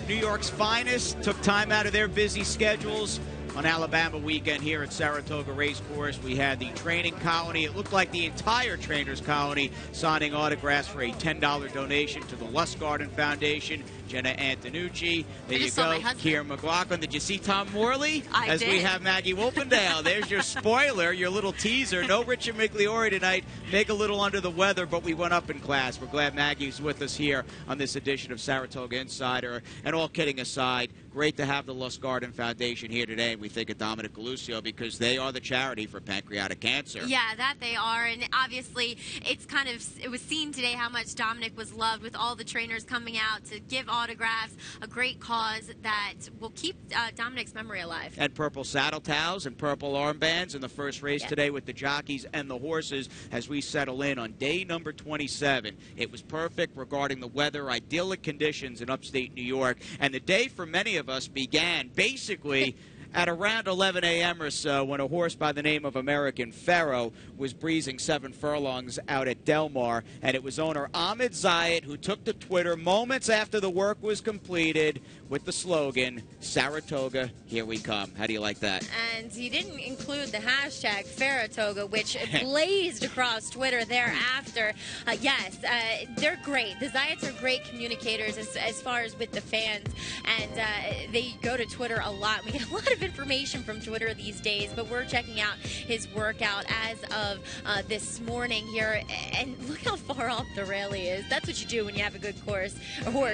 New York's finest took time out of their busy schedules on Alabama weekend here at Saratoga Racecourse. We had the training colony. It looked like the entire trainers colony signing autographs for a $10 donation to the Lustgarten Foundation. Jenna Antonucci. There you go. Kieran McLaughlin. Did you see Tom Morley? I did. We have Maggie Wolfendale. There's your spoiler, your little teaser. No Richard Migliore tonight. Meg a little under the weather, but we went up in class. We're glad Maggie's with us here on this edition of Saratoga Insider. And all kidding aside, great to have the Lustgarten Foundation here today. We think of Dominic Galusio because they are the charity for pancreatic cancer. Yeah, that they are. And obviously, it was seen today how much Dominic was loved with all the trainers coming out to give autographs, a great cause that will keep Dominic's memory alive. And purple saddle towels and purple armbands in the first race today with the jockeys and the horses as we settle in on day number 27. It was perfect regarding the weather, idyllic conditions in upstate New York, and the day for many of us began basically at around 11 a.m. or so when a horse by the name of American Pharoah was breezing 7 furlongs out at Del Mar, and it was owner Ahmed Zayed who took to Twitter moments after the work was completed with the slogan, Saratoga, here we come. How do you like that? And he didn't include the hashtag Saratoga, which blazed across Twitter thereafter. Yes, they're great. The Zayeds are great communicators as far as with the fans, and they go to Twitter a lot. We get a lot of information from Twitter these days, but we're checking out his workout as of this morning here, and look how far off the rail he is. That's what you do when you have a good horse.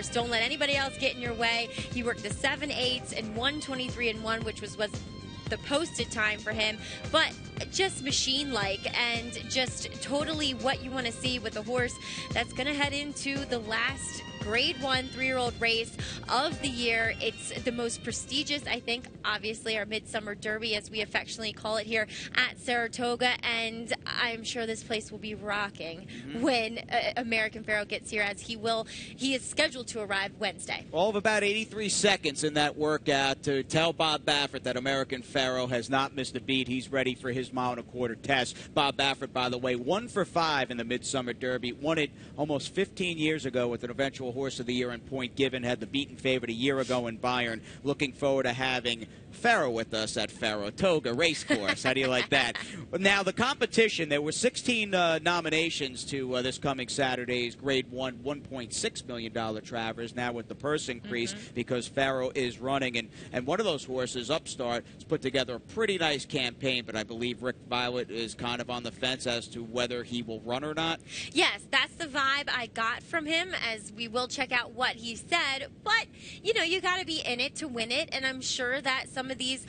Don't let anybody else get in your way. He worked the 7/8 and 1:23.1, which was the posted time for him, but just machine-like and just totally what you want to see with a horse that's going to head into the last Grade 1 3-year-old race of the year. It's the most prestigious, I think, obviously, our Midsummer Derby, as we affectionately call it here at Saratoga, and I'm sure this place will be rocking when American Pharoah gets here, as he is scheduled to arrive Wednesday. All of about 83 seconds in that workout to tell Bob Baffert that American Pharoah has not missed a beat. He's ready for his 1.25-mile test. Bob Baffert, by the way, 1 for 5 in the Midsummer Derby, won it almost 15 years ago with an eventual Horse of the Year in Point Given, had the beaten favorite a year ago in Bayern. Looking forward to having Pharoah with us at Saratoga Racecourse. How do you like that? Now, the competition, there were 16 nominations to this coming Saturday's Grade 1 $1.6 million Travers, now with the purse increase because Pharoah is running. And one of those horses, Upstart, has put together a pretty nice campaign, but I believe Rick Blewitt is kind of on the fence as to whether he will run or not. Yes, that's the vibe I got from him, as we will check out what he said. But, you know, you got to be in it to win it, and I'm sure that some of these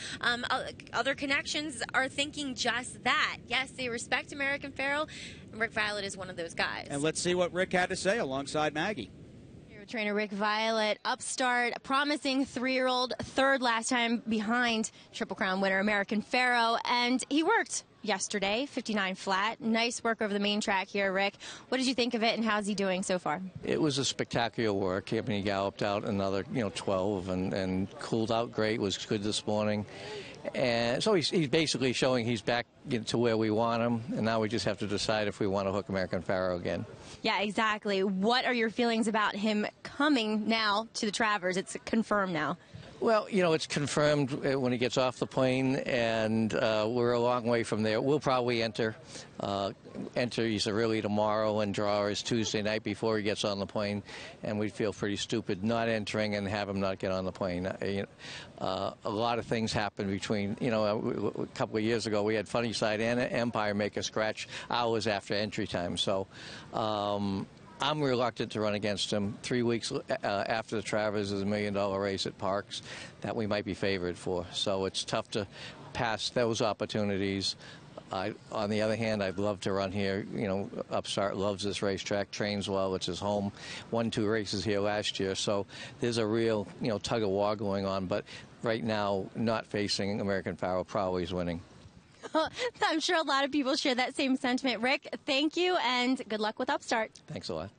other connections are thinking just that. Yes, they respect American Pharoah, and Rick Blewitt is one of those guys. And let's see what Rick had to say alongside Maggie. Trainer Rick Blewitt, Upstart, promising 3-year-old, third last time behind Triple Crown winner American Pharoah, and he worked yesterday, 59 flat. Nice work over the main track here, Rick. What did you think of it, and how's he doing so far? It was a spectacular work. I mean, he galloped out another, 12 and cooled out great. Was good this morning. And so he's basically showing he's back to where we want him, and now we just have to decide if we want to hook American Pharoah again. Yeah, exactly. What are your feelings about him coming now to the Travers? It's confirmed now. Well, it's confirmed when he gets off the plane, and we're a long way from there. We'll probably enter either really tomorrow and draw his Tuesday night before he gets on the plane, and we'd feel pretty stupid not entering and have him not get on the plane. A lot of things happened between, a couple of years ago we had Funnyside and Empire make a scratch hours after entry time, so I'm reluctant to run against him. 3 weeks after the Travers is $1 million race at Parks that we might be favored for. So it's tough to pass those opportunities. On the other hand, I'd love to run here. Upstart loves this racetrack, trains well, it's his home. Won 2 races here last year. So there's a real, tug of war going on. But right now, not facing American Pharoah, probably is winning. I'm sure a lot of people share that same sentiment. Rick, thank you, and good luck with Upstart. Thanks a lot.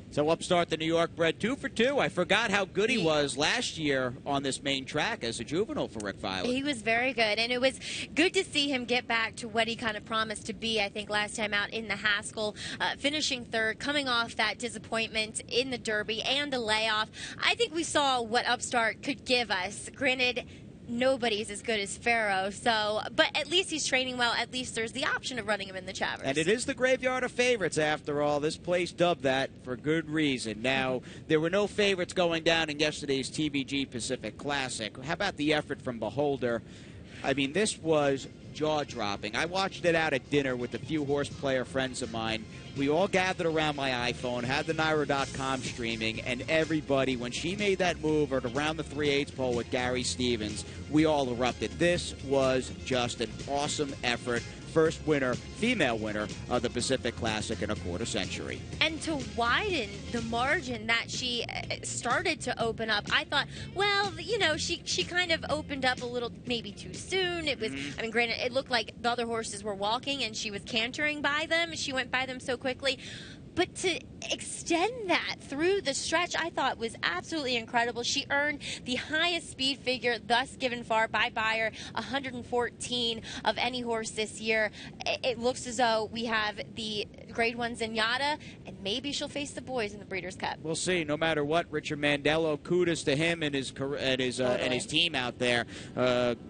So Upstart, the New York bred, 2 for 2. I forgot how good he was last year on this main track as a juvenile for Rick Violet. He was very good, and it was good to see him get back to what he kind of promised to be, I think, last time out in the Haskell, finishing third, coming off that disappointment in the Derby and the layoff. I think we saw what Upstart could give us. Granted, nobody's as good as Pharoah, but at least he's training well. At least there's the option of running him in the Travers. And it is the graveyard of favorites, after all. This place dubbed that for good reason. Now, there were no favorites going down in yesterday's TVG Pacific Classic. How about the effort from Beholder? I mean, this was jaw-dropping. I watched it out at dinner with a few horse player friends of mine. We all gathered around my iPhone, had the Nairo.com streaming, and everybody, when she made that move at around the 3/8 pole with Gary Stevens, we all erupted. This was just an awesome effort. First winner, female winner of the Pacific Classic in a quarter century. And to widen the margin that she started to open up, I thought, well, you know, she kind of opened up a little maybe too soon. It was, I mean, granted, it looked like the other horses were walking and she was cantering by them. She went by them so quickly. But to extend that through the stretch, I thought was absolutely incredible. She earned the highest speed figure thus given far by Beyer, 114 of any horse this year. It looks as though we have the Grade 1 Zenyatta, and maybe she'll face the boys in the Breeders' Cup. We'll see. No matter what, Richard Mandello, kudos to him and his team out there.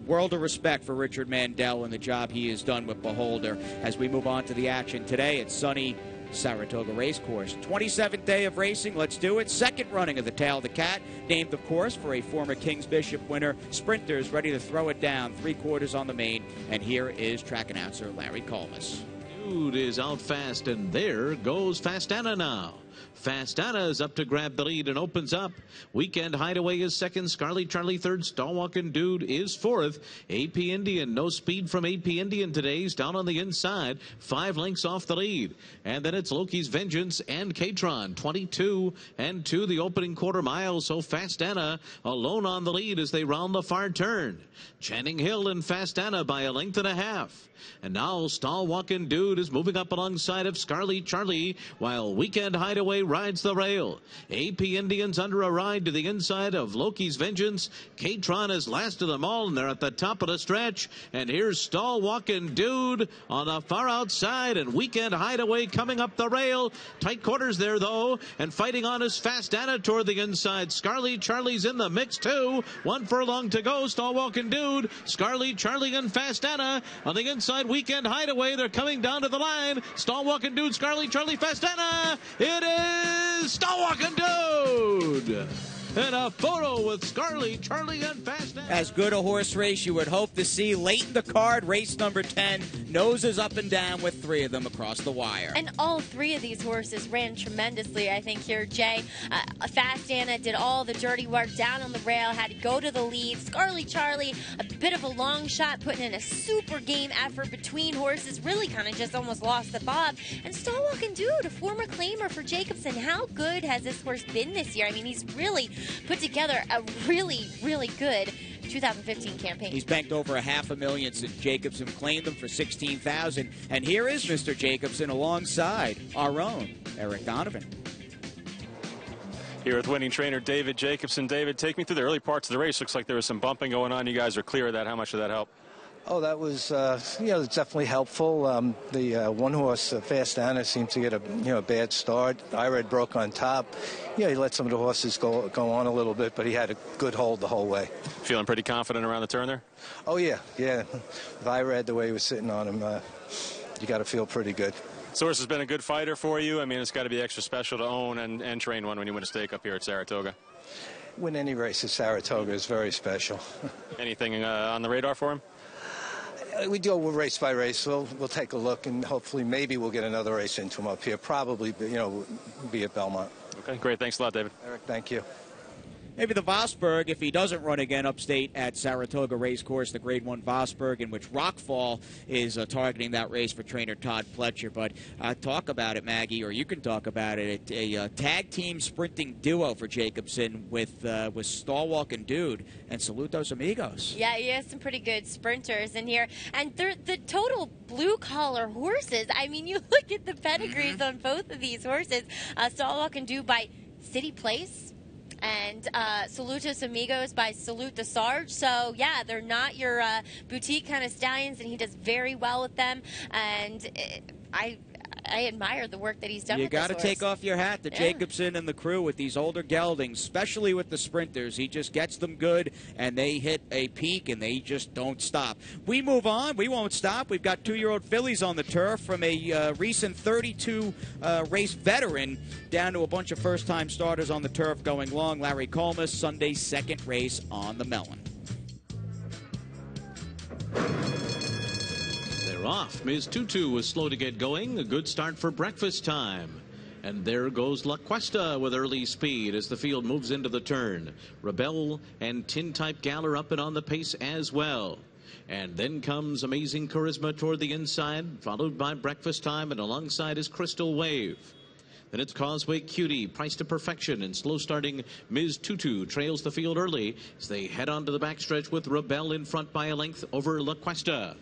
World of respect for Richard Mandel and the job he has done with Beholder. As we move on to the action today, it's sunny Saratoga Racecourse. 27th day of racing. Let's do it. Second running of the Tail of the Cat, named, of course, for a former King's Bishop winner. Sprinters ready to throw it down, 3/4 on the main. And here is track announcer Larry Colmus. Dude is out fast, and there goes Fastana now. Fastana is up to grab the lead and opens up. Weekend Hideaway is second. Scarlet Charlie third. Stalwalking Dude is fourth. AP Indian, no speed from AP Indian today. He's down on the inside, 5 lengths off the lead. And then it's Loki's Vengeance and Katron, 22 and 2 the opening quarter mile. So Fastana alone on the lead as they round the far turn. Channing Hill and Fastana by 1.5 lengths. And now Stalwalking Dude is moving up alongside of Scarlet Charlie while Weekend Hideaway rides the rail. AP Indians under a ride to the inside of Loki's Vengeance. Katron is last of them all, and they're at the top of the stretch. And here's Stalwalking Dude on the far outside, and Weekend Hideaway coming up the rail. Tight quarters there, though, and fighting on is Fastana toward the inside. Scarlet Charlie's in the mix, too. 1 furlong to go. Stalwalking Dude, Scarlet Charlie, and Fastana on the inside. Weekend Hideaway, they're coming down to the line. Stalwalking Dude, Scarlet Charlie, Fastana. It is Stalwalking Dude. And a photo with Scarlet Charlie and Fastana. As good a horse race you would hope to see late in the card, race number 10. Noses up and down with 3 of them across the wire. And all 3 of these horses ran tremendously, I think, here, Jay. Fastana did all the dirty work down on the rail, had to go to the lead. Scarlet Charlie, a bit of a long shot, putting in a super game effort between horses, really kind of just almost lost the bob. And Stalwalking Dude, a former claimer for Jacobson. How good has this horse been this year? I mean, he's really put together a really, really good 2015 campaign. He's banked over $500,000 since Jacobson claimed him for $16,000. And here is Mr. Jacobson alongside our own Eric Donovan. Here with winning trainer David Jacobson. David, take me through the early parts of the race. Looks like there was some bumping going on. You guys are clear of that. How much did that help? Oh, that was, it's definitely helpful. The one horse, Fastana, seemed to get a bad start. Irad broke on top. Yeah, he let some of the horses go on a little bit, but he had a good hold the whole way. Feeling pretty confident around the turn there? Oh, yeah. With Irad, the way he was sitting on him, you got to feel pretty good. Source has been a good fighter for you. I mean, it's got to be extra special to own and train one when you win a stake up here at Saratoga. Win any race at Saratoga is very special. Anything on the radar for him? We do race by race. We'll take a look, and hopefully maybe we'll get another race into him up here. Probably, be at Belmont. Okay, great. Thanks a lot, David. Eric, thank you. Maybe the Vosburg, if he doesn't run again upstate at Saratoga Racecourse, the Grade 1 Vosburg, in which Rockfall is targeting that race for trainer Todd Pletcher. But talk about it, Maggie, or you can talk about it. A tag team sprinting duo for Jacobson with Stalwalk and Dude and Saludos Amigos. Yeah, he has some pretty good sprinters in here. And they're the total blue-collar horses. I mean, you look at the pedigrees on both of these horses. Stalwalk and Dude by City Place, and Saludos Amigos by Salute the Sarge. So, yeah, they're not your boutique kind of stallions, and he does very well with them. And I admire the work that he's done with this horse. You got to take off your hat to Jacobson and the crew with these older geldings, especially with the sprinters. He just gets them good, and they hit a peak, and they just don't stop. We move on. We won't stop. We've got 2-year-old fillies on the turf from a recent 32-race veteran down to a bunch of first-time starters on the turf going long. Larry Colmus, Sunday's second race on the Mellon. Off. Ms. Tutu was slow to get going. A good start for breakfast time. And there goes La Cuesta with early speed as the field moves into the turn. Rebel and Tin Type Gal are up and on the pace as well. And then comes Amazing Charisma toward the inside, followed by Breakfast Time, and alongside is Crystal Wave. Then it's Causeway Cutie, Priced to Perfection, and slow starting Ms. Tutu trails the field early as they head onto the backstretch with Rebel in front by a length over La Cuesta.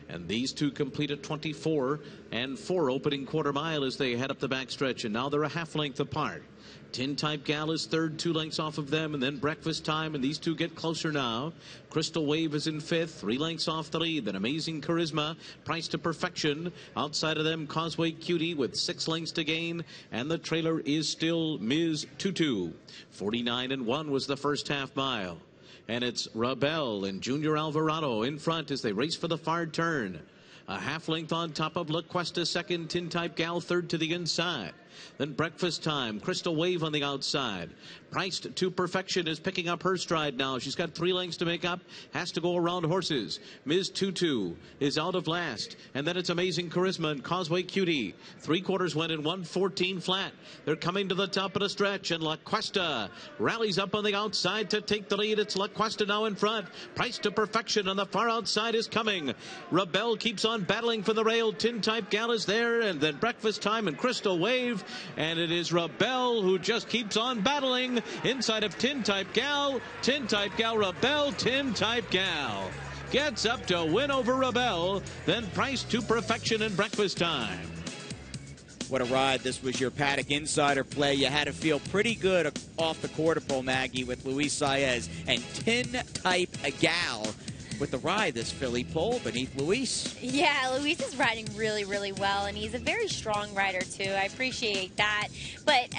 And these two complete a 24 and 4 opening quarter mile as they head up the backstretch, and now they're a half length apart. Tin Type Gal is third, 2 lengths off of them, and then Breakfast Time, and these two get closer now. Crystal Wave is in 5th, 3 lengths off the lead. Then Amazing Charisma, Priced to Perfection. Outside of them, Causeway Cutie with 6 lengths to gain, and the trailer is still Ms. Tutu. 49 and 1 was the first half mile. And it's Rebel and Junior Alvarado in front as they race for the far turn. A half length on top of La Cuesta, second. Tin Type Gal third to the inside. Then Breakfast Time, Crystal Wave on the outside. Priced to Perfection is picking up her stride now. She's got 3 lengths to make up, has to go around horses. Ms. Tutu is out of last, and then it's Amazing Charisma and Causeway Cutie. 3/4 went in 1:14 flat. They're coming to the top of the stretch, and La Cuesta rallies up on the outside to take the lead. It's La Cuesta now in front. Priced to Perfection on the far outside is coming. Rebel keeps on battling for the rail. Tin Type Gal is there, and then Breakfast Time and Crystal Wave. And it is Rebel who just keeps on battling inside of Tin Type Gal. Tin Type Gal, Rebel, Tin Type Gal gets up to win over Rebel, then Priced to Perfection and Breakfast Time. What a ride. This was your Paddock Insider play. You had to feel pretty good off the quarter pole, Maggie, with Luis Saez and Tin Type Gal with the ride, this filly pole beneath Luis. Yeah, Luis is riding really, really well, and he's a very strong rider, too. I appreciate that. But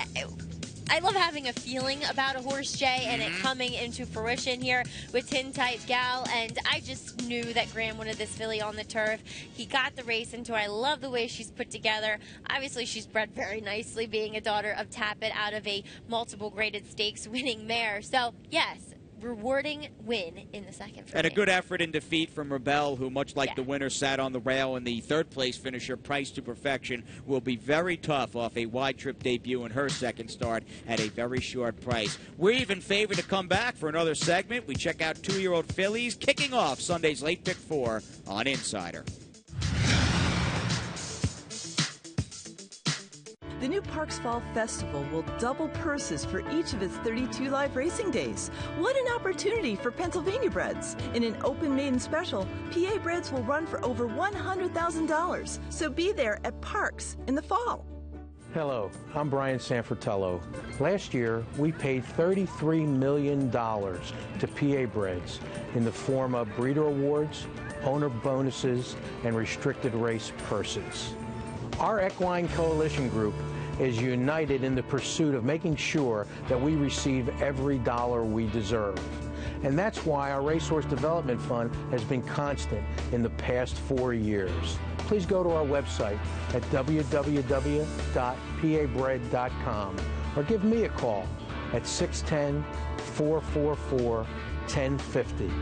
I love having a feeling about a horse, Jay, and it coming into fruition here with Tin Type Gal. And I just knew that Graham wanted this filly on the turf. He got the race into her. I love the way she's put together. Obviously, she's bred very nicely, being a daughter of Tappet out of a multiple graded stakes winning mare. So, yes, rewarding win in the second for And me. a good effort in defeat from Rebel, who, much like the winner, sat on the rail, and the third-place finisher, Priced to Perfection, will be very tough off a wide trip debut in her second start at a very short price. We're even favored to come back for another segment. We check out 2-year-old fillies, kicking off Sunday's Late Pick 4 on Insider. The new Parks Fall Festival will double purses for each of its 32 live racing days. What an opportunity for Pennsylvania breds. In an open maiden special, PA breds will run for over $100,000. So be there at Parks in the fall. Hello, I'm Brian Sanfratello. Last year, we paid $33 million to PA breds in the form of breeder awards, owner bonuses, and restricted race purses. Our Equine Coalition Group is united in the pursuit of making sure that we receive every dollar we deserve. And that's why our Racehorse Development Fund has been constant in the past 4 years. Please go to our website at www.pabred.com or give me a call at 610-444-1050.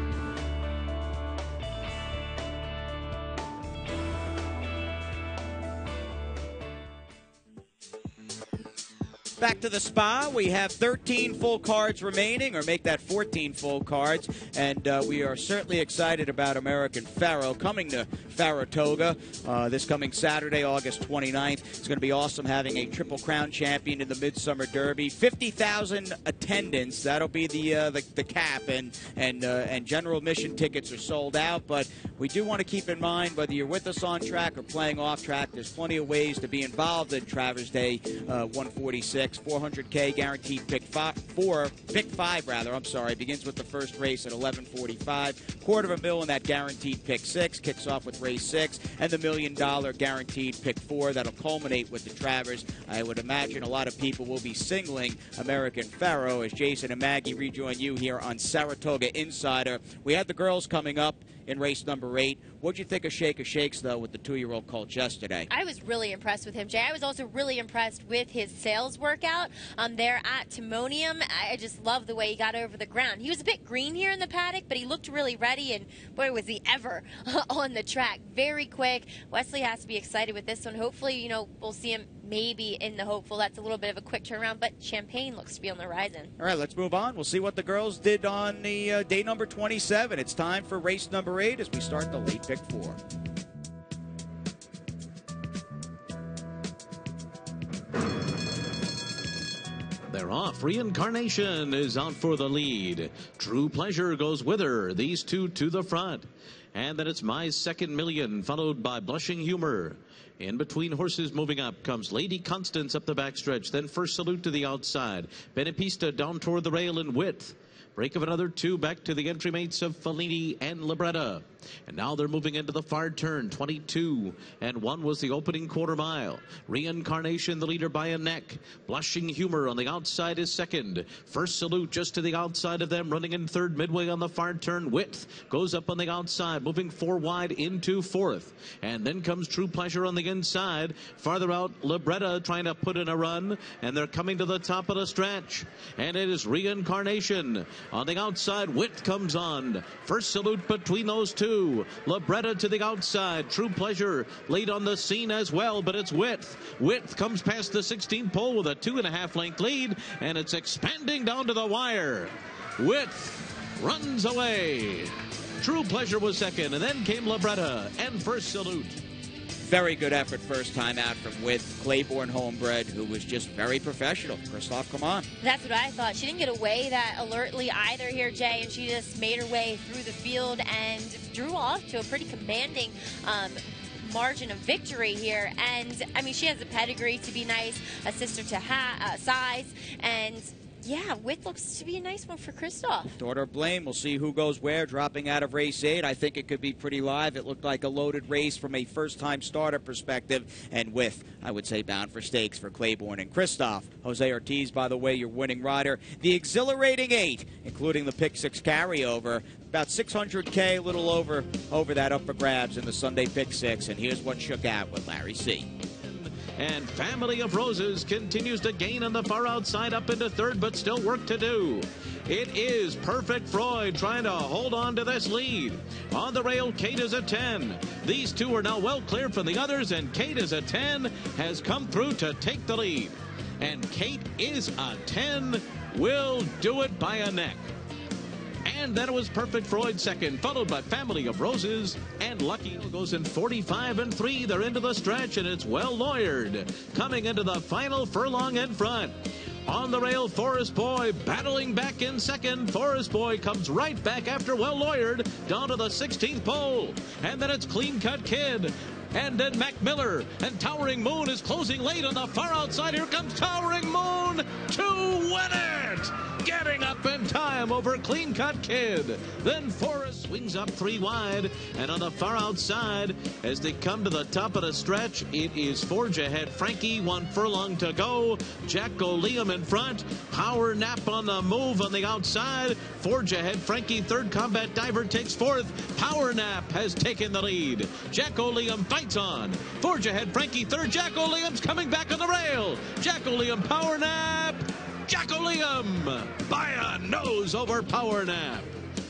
back to the spa. We have 13 full cards remaining, or make that 14 full cards. And we are certainly excited about American Pharoah coming to Saratoga this coming Saturday, August 29th. It's going to be awesome having a Triple Crown champion in the Midsummer Derby. 50,000 attendance. That'll be the cap, and general admission tickets are sold out. But we do want to keep in mind, whether you're with us on track or playing off track, there's plenty of ways to be involved in Travers Day 146. 400K guaranteed pick five, begins with the first race at 11:45. $250,000 in that guaranteed pick 6 kicks off with race 6, and the $1 million guaranteed pick 4 that'll culminate with the Travers. I would imagine a lot of people will be singling American Pharoah as Jason and Maggie rejoin you here on Saratoga Insider. We had the girls coming up in race number 8. What'd you think of Shake of Shakes, though, with the 2-year-old colt yesterday? I was really impressed with him, Jay. I was also really impressed with his sales workout there at Timonium. I just love the way he got over the ground. He was a bit green here in the paddock, but he looked really ready, and boy, was he ever on the track. Very quick. Wesley has to be excited with this one. Hopefully, you know, we'll see him maybe in the Hopeful. That's a little bit of a quick turnaround, but Champagne looks to be on the horizon. All right, let's move on. We'll see what the girls did on the day number 27. It's time for race number 8 as we start the late pick 4. They're off. Reincarnation is out for the lead. True Pleasure goes with her. These two to the front. And then it's My Second Million, followed by Blushing Humor. In between horses moving up comes Lady Constance up the backstretch. Then First Salute to the outside. Benepista down toward the rail in width. Break of another 2 back to the entry mates of Fellini and Libretta. And now they're moving into the far turn. 22 and 1 was the opening quarter mile. Reincarnation the leader by a neck. Blushing Humor on the outside is second. First Salute just to the outside of them, running in third midway on the far turn. Width goes up on the outside, moving 4 wide into fourth. And then comes True Pleasure on the inside. Farther out, Libretta trying to put in a run, and they're coming to the top of the stretch. And it is Reincarnation. On the outside, Width comes on. First Salute between those two. Libretta to the outside. True Pleasure late on the scene as well, but it's Width. Width comes past the 16th pole with a 2.5 length lead, and it's expanding down to the wire. Width runs away. True Pleasure was second, and then came Libretta and First Salute. Very good effort first time out from Width. Claiborne homebred, who was just very professional. Christoph, come on. That's what I thought. She didn't get away that alertly either here, Jay, and she just made her way through the field and drew off to a pretty commanding margin of victory here. And, I mean, she has a pedigree to be nice, a sister to Size, and yeah, Width looks to be a nice one for Christoph. Daughter of Blame. We'll see who goes where, dropping out of race 8. I think it could be pretty live. It looked like a loaded race from a first-time starter perspective. And Width, I would say, bound for stakes for Claiborne and Christoph. Jose Ortiz, by the way, your winning rider. The exhilarating 8, including the pick 6 carryover. About 600K, a little over that up for grabs in the Sunday pick 6. And here's what shook out with Larry C. And Family of Roses continues to gain on the far outside up into third, but still work to do. It is Perfect Freud trying to hold on to this lead. On the rail, Kate is a 10. These two are now well clear from the others, and Kate is a 10, has come through to take the lead. And Kate is a 10, will do it by a neck. And then it was Perfect Freud second, followed by Family of Roses, and Lucky goes in 45 and 3. They're into the stretch, and it's well lawyered. Coming into the final furlong in front. On the rail, Forest Boy battling back in second. Forest Boy comes right back after well lawyered down to the 16th pole. And then it's Clean Cut Kid. And then Mac Miller, and Towering Moon is closing late on the far outside. Here comes Towering Moon to win it! Getting up in time over Clean Cut Kid. Then Forrest swings up 3 wide, and on the far outside, as they come to the top of the stretch, it is Forge Ahead Frankie, 1 furlong to go. Jacko Liam in front. Power Nap on the move on the outside. Forge Ahead Frankie, third. Combat Diver takes fourth. Power Nap has taken the lead. Jacko Liam fights on. Forge Ahead Frankie, third. Jacko Liam's coming back on the rail. Jacko Liam, Power Nap. Jacko Liam by a nose over Power Nap.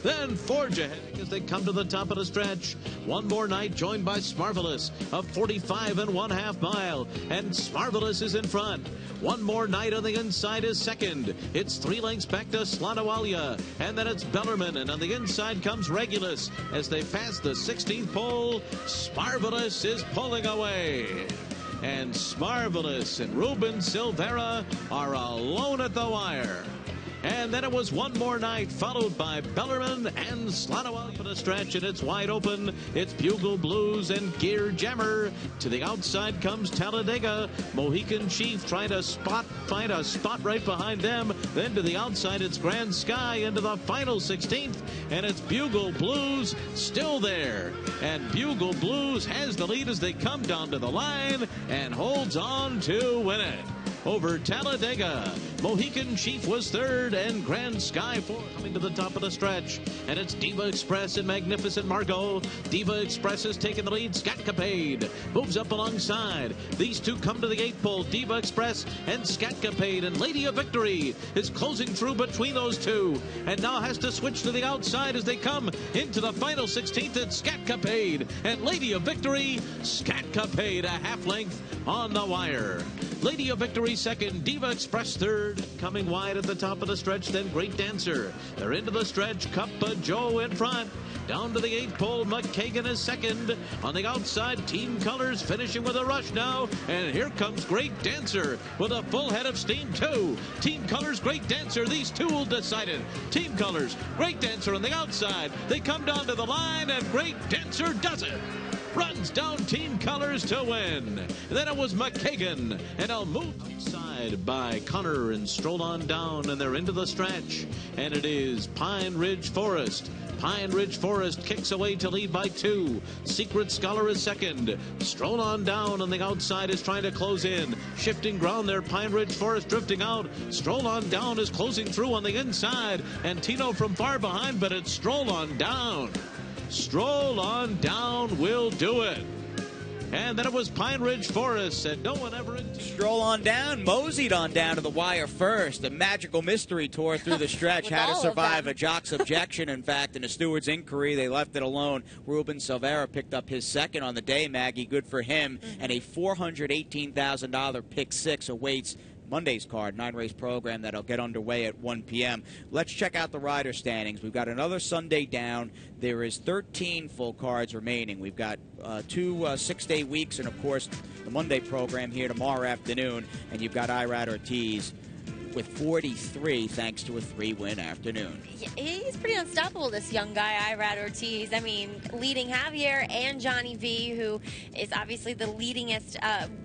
then forge ahead as they come to the top of the stretch. One more night joined by Smarvelous, a 45 1/2 mile, and Smarvelous is in front. One more night on the inside is second. It's 3 lengths back to Slanowalia, and then it's Bellarmine, and on the inside comes Regulus. As they pass the 16th pole, Smarvelous is pulling away. And Smarvelous and Ruben Silvera are alone at the wire. And then it was one more night, followed by Bellarmine and Slanowalia for the stretch, and it's wide open. It's Bugle Blues and Gear Jammer. To the outside comes Talladega. Mohican Chief trying to find a spot right behind them. Then to the outside, it's Grand Sky into the final 16th, and it's Bugle Blues still there. And Bugle Blues has the lead as they come down to the line and holds on to win it. Over Talladega, Mohican Chief was third, and Grand Sky fourth, coming to the top of the stretch. And it's Diva Express and Magnificent Margot. Diva Express has taken the lead. Scatcapade moves up alongside. These two come to the 8th pole, Diva Express and Scatcapade, and Lady of Victory is closing through between those two, and now has to switch to the outside as they come into the final 16th. It's Scatcapade and Lady of Victory. Scatcapade a half length on the wire. Lady of Victory second, Diva Express third, coming wide at the top of the stretch, then Great Dancer. They're into the stretch, Cuppa Joe in front. Down to the 8th pole, McKagan is second. On the outside, Team Colors finishing with a rush now, and here comes Great Dancer with a full head of steam too. Team Colors, Great Dancer, these two will decide it. Team Colors, Great Dancer on the outside. They come down to the line, and Great Dancer does it. Runs down Team Colors to win. And then it was McKagan, and I'll move outside by Connor and stroll on down, and they're into the stretch. And it is Pine Ridge Forest. Pine Ridge Forest kicks away to lead by 2. Secret Scholar is second. Stroll on down on the outside is trying to close in. Shifting ground there, Pine Ridge Forest drifting out. Stroll on down is closing through on the inside. And Tino from far behind, but it's Stroll on down. Stroll on down will do it. And then it was Pine Ridge Forest, and no one ever... Stroll on down, moseyed on down to the wire first. A magical mystery tour through the stretch. Had to survive a jock's objection, in fact, and a steward's inquiry. They left it alone. Ruben Silvera picked up his second on the day, Maggie. Good for him. And a $418,000 pick 6 awaits Monday's card, 9-race program that'll get underway at 1 p.m. Let's check out the rider standings. We've got another Sunday down. There is 13 full cards remaining. We've got 2 6-day weeks and, of course, the Monday program here tomorrow afternoon. And you've got Irad Ortiz with 43 thanks to a 3-win afternoon. He's pretty unstoppable, this young guy, Irad Ortiz. I mean, leading Javier and Johnny V, who is obviously the leadingest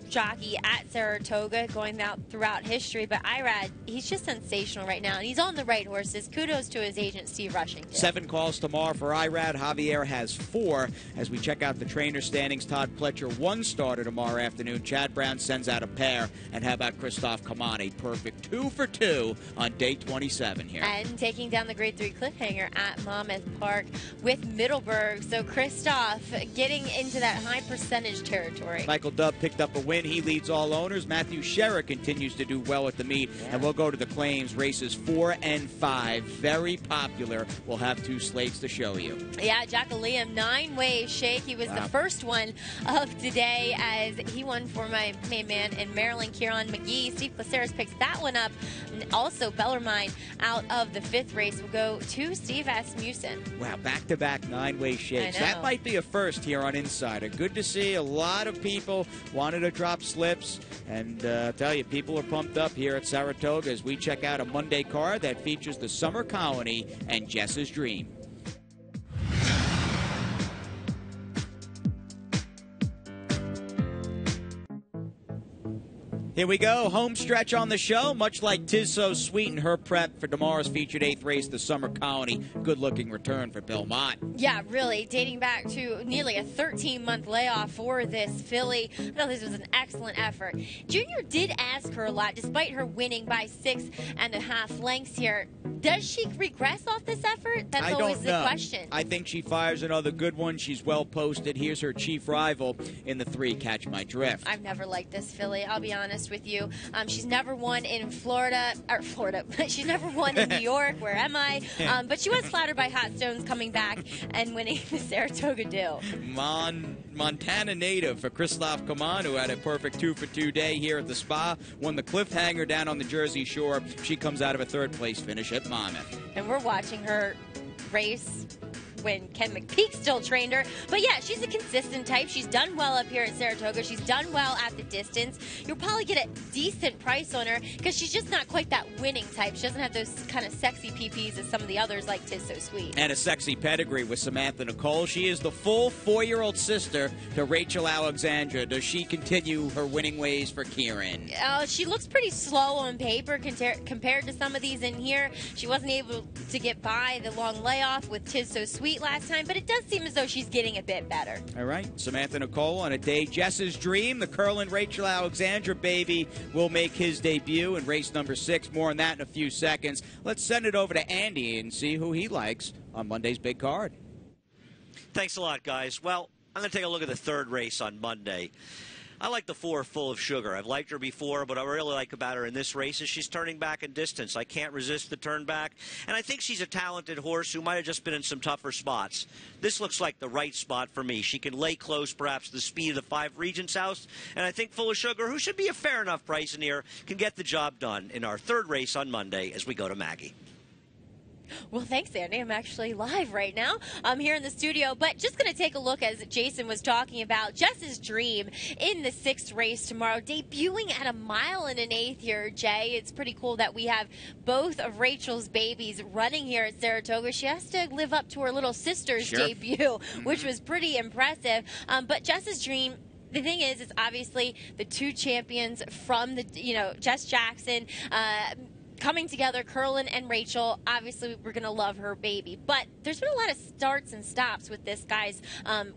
jockey at Saratoga going out throughout history. But Irad, he's just sensational right now, and he's on the right horses. Kudos to his agent, Steve Rushington. 7 calls tomorrow for Irad. Javier has 4. As we check out the trainer standings, Todd Pletcher 1 starter tomorrow afternoon. Chad Brown sends out a pair. And how about Christoph Kamani? Perfect 2 for 2 on day 27 here. And taking down the grade 3 cliffhanger at Monmouth Park with Middleburg. So Christoph getting into that high percentage territory. Michael Dubb picked up a win. He leads all owners. Matthew Sherrick continues to do well at the meet. And we'll go to the claims. Races 4 and 5. Very popular. We'll have 2 slates to show you. Yeah, Jack Liam, 9-way shake. He was the first one of today as he won for my main man in Maryland, Kieran McGee. Steve Placeres picks that one up. And also Bellarmine out of the 5th race will go to Steve Asmussen. Wow, back-to-back 9-way shakes. That might be a first here on Insider. Good to see. A lot of people wanted to drop slips. And I tell you, people are pumped up here at Saratoga as we check out a Monday card that features the Summer Colony and Jess's Dream. Here we go, home stretch on the show, much like 'Tis So Sweet and her prep for tomorrow's featured 8th race, the Summer Colony. Good-looking return for Bill Mott. Yeah, really, dating back to nearly a 13-month layoff for this filly. I thought this was an excellent effort. Junior did ask her a lot, despite her winning by 6.5 lengths here. Does she regress off this effort? That's always the question. I think she fires another good one. She's well posted. Here's her chief rival in the 3, Catch My Drift. I've never liked this filly, I'll be honest honest with you. She's never won in Florida. She's never won in New York. Where am I? But she was flattered by Hot Stones coming back and winning the Saratoga Do. Montana native for Christoph Kaman, who had a perfect 2-for-2 day here at the Spa, won the cliffhanger down on the Jersey Shore. She comes out of a third-place finish at Monmouth. And we're watching her race when Ken McPeak still trained her. But yeah, she's a consistent type. She's done well up here at Saratoga. She's done well at the distance. You'll probably get a decent price on her because she's just not quite that winning type. She doesn't have those kind of sexy PPs as some of the others like Tis So Sweet. And a sexy pedigree with Samantha Nicole. She is the full 4-year-old sister to Rachel Alexandra. Does she continue her winning ways for Kieran? She looks pretty slow on paper compared to some of these in here. She wasn't able to get by the long layoff with Tis So Sweet last time, but it does seem as though she's getting a bit better. All right, Samantha Nicole on a day Jess's dream. The curling Rachel Alexandra baby will make his debut in race number 6. More on that in a few seconds. Let's send it over to Andy and see who he likes on Monday's big card. Thanks a lot, guys. Well, I'm going to take a look at the third race on Monday. I like the 4 Full of Sugar. I've liked her before, but what I really like about her in this race is she's turning back in distance. I can't resist the turn back, and I think she's a talented horse who might have just been in some tougher spots. This looks like the right spot for me. She can lay close, perhaps, to the speed of the 5 Regents House, and I think Full of Sugar, who should be a fair enough price in here, can get the job done in our third race on Monday as we go to Maggie. Well, thanks, Andy. I'm actually live right now. I'm here in the studio, but just going to take a look, as Jason was talking about, Jess's Dream in the 6th race tomorrow, debuting at 1 1/8 here, Jay. It's pretty cool that we have both of Rachel's babies running here at Saratoga. She has to live up to her little sister's debut, which was pretty impressive. But Jess's Dream, the thing is, it's obviously the 2 champions from the, Jess Jackson, coming together, Curlin and Rachel. Obviously, we're going to love her baby. But there's been a lot of starts and stops with this guy's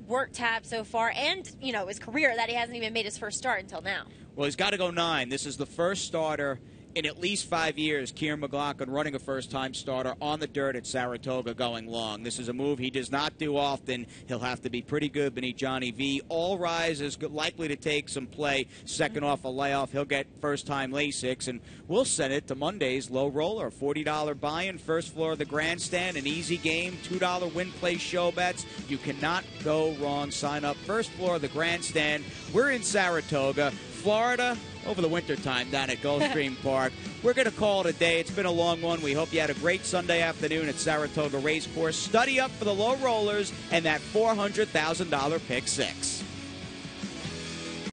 work tab so far and, his career, that he hasn't even made his first start until now. Well, he's got to go 9. This is the first starter in at least 5 years, Kieran McLaughlin running a first-time starter on the dirt at Saratoga going long. This is a move he does not do often. He'll have to be pretty good beneath Johnny V. All Rise is likely to take some play. Second off a layoff, he'll get first-time Lasix, and we'll send it to Monday's low roller. $40 buy-in, first floor of the grandstand, an easy game, $2 win-play show bets. You cannot go wrong. Sign up first floor of the grandstand. We're in Saratoga, Florida, over the wintertime down at Gulfstream Park. We're going to call it a day. It's been a long one. We hope you had a great Sunday afternoon at Saratoga Racecourse. Study up for the low rollers and that $400,000 pick 6.